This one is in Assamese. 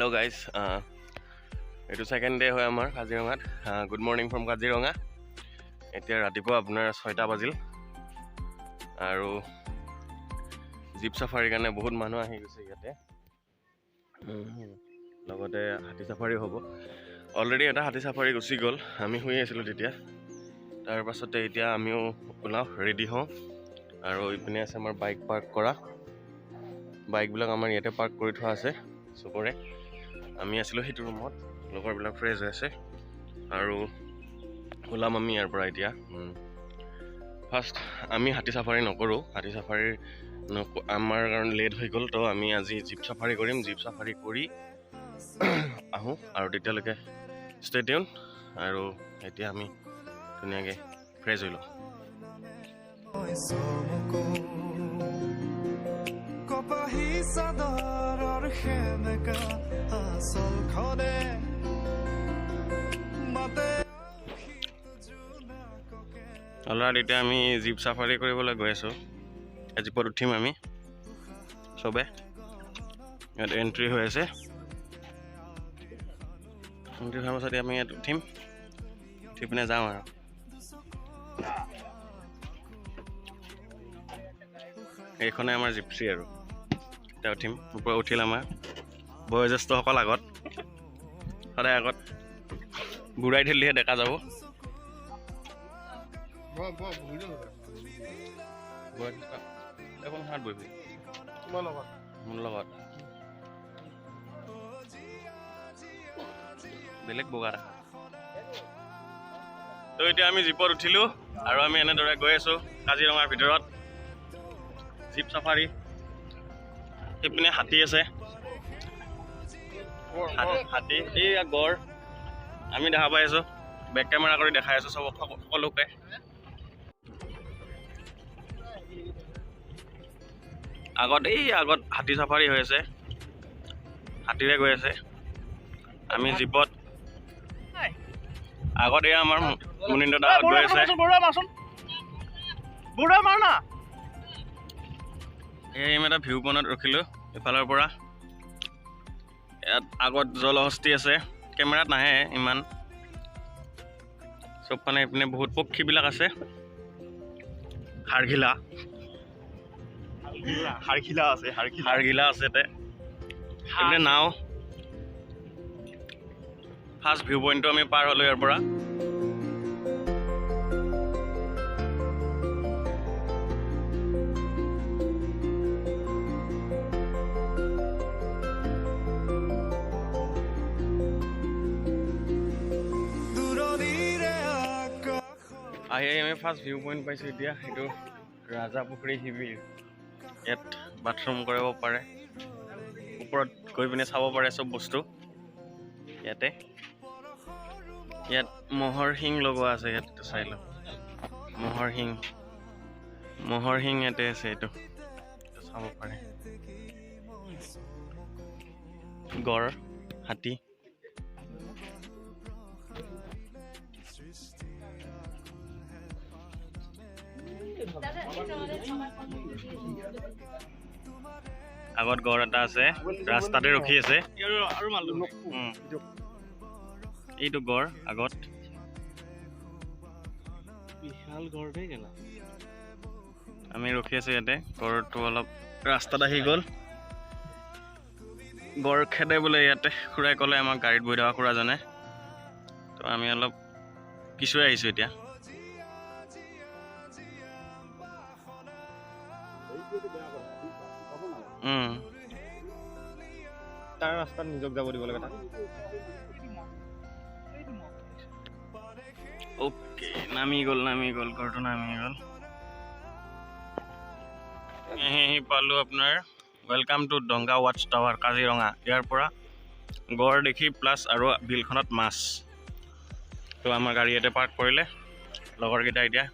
Hello guys, এইটো সেকেন্ড ডে হয় আমাৰ কাজিৰঙাত। Good morning from Kaziranga. এতিয়া ৰাতিপুৱা আপোনাৰ 6টা বাজিল আৰু জীপ সাফাৰীৰ কাৰণে বহুত মানুহ আহি গৈছে ইয়াতে। লগতে হাতী সাফাৰী হ'ব। অলৰেডি এটা হাতী সাফাৰী গুচি গ'ল, আমি শুই আছিলোঁ তেতিয়া। তাৰ পাছতে এতিয়া আমিও ওলাওঁ, ৰেডি হওঁ। আৰু ইপিনে আছে আমাৰ বাইক পাৰ্ক কৰা। বাইকবিলাক আমাৰ ইয়াতে পাৰ্ক কৰি থোৱা আছে চবৰে। আমি আছিলোঁ সেইটো ৰুমত, লগৰবিলাক ফ্ৰেছ হৈ আছে আৰু ওলাম আমি ইয়াৰ পৰা এতিয়া। ফাৰ্ষ্ট আমি হাতী চাফাৰী নকৰোঁ, হাতী চাফাৰী আমাৰ কাৰণে লেট হৈ গ'ল, তো আমি আজি জীপ চাফাৰী কৰিম। জীপ চাফাৰী কৰি আহোঁ আৰু তেতিয়ালৈকে ষ্টে টিউন। আৰু এতিয়া আমি ধুনীয়াকৈ ফ্ৰেছ হৈ লওঁ। অলৰাত এতিয়া আমি জীপ চাফাৰী কৰিবলৈ গৈ আছোঁ। জীপত উঠিম আমি চবে। ইয়াত এণ্ট্ৰি হৈ আছে। এণ্ট্ৰি হোৱাৰ পাছত আমি ইয়াত উঠিম, উঠি পিনে যাওঁ আৰু। এইখনে আমাৰ জিপচি আৰু এতিয়া উঠিম। ওপৰত উঠিল আমাৰ বয়োজ্যেষ্ঠসকল আগত, সদায় আগত বুঢ়াই ঠেলিহে ডেকা যাব। মোৰ লগত বেলেগ বগা। তো এতিয়া আমি জীপত উঠিলোঁ আৰু আমি এনেদৰে গৈ আছোঁ কাজিৰঙাৰ ভিতৰত। জীপ চাফাৰী, সেইপিনে হাতী আছে, হাতী এই গড় আমি দেখা পাই আছোঁ। বেক কেমেৰা কৰি দেখাই আছোঁ সকলোকে। আগত হাতী চাফাৰী হৈ আছে, হাতীৰে গৈ আছে। আমি জীপত আগত এয়া আমাৰ মুনীন্দ্ৰ দা গৈ আছে। এই এটা ভিউ পইণ্টত ৰখিলোঁ এইফালৰ পৰা। ইয়াত আগত জলহস্তী আছে, কেমেৰাত নাহে ইমান। চবফালে এইপিনে বহুত পক্ষীবিলাক আছে। হাড়গিলা আছে, হাড়গিলা আছে। এইপিনে নাও। ফাৰ্ষ্ট ভিউ পইণ্টটো আমি পাৰ হ'লোঁ ইয়াৰ পৰা। আহি আমি ফাৰ্ষ্ট ভিউ পইণ্ট পাইছোঁ এতিয়া। সেইটো ৰাজাপুখুৰী শিবিৰ। ইয়াত বাথৰুম কৰিব পাৰে, ওপৰত গৈ পিনে চাব পাৰে চব বস্তু ইয়াতে। ইয়াত মহৰ শিং লগোৱা আছে, ইয়াত চাই লওক। মহৰ শিং ইয়াতে আছে, এইটো চাব পাৰে। গড়, হাতী। আগত গড় এটা আছে, ৰাস্তাতে ৰখি আছে। এইটো গড় আগত। আমি ৰখি আছো ইয়াতে। গড়টো অলপ ৰাস্তাত আহি গ'ল। গড় খেদে বোলে ইয়াতে, খুৰাই ক'লে আমাক গাড়ীত বহি থকা খুৰাজনে। তো আমি অলপ পিছুৱাই আহিছোঁ এতিয়া। তাৰ ৰাস্তাত নিজক যাব দিব লাগে। অ'কে, নামি গ'ল ঘৰটো নামি গ'ল। পালোঁ আপোনাৰ ৱেলকাম টু ডংগা ৱাটছ টাৱাৰ কাজিৰঙা। ইয়াৰ পৰা গড় দেখি প্লাছ আৰু বিলখনত মাছ। তো আমাৰ গাড়ী ইয়াতে পাৰ্ক কৰিলে। লগৰকেইটা এতিয়া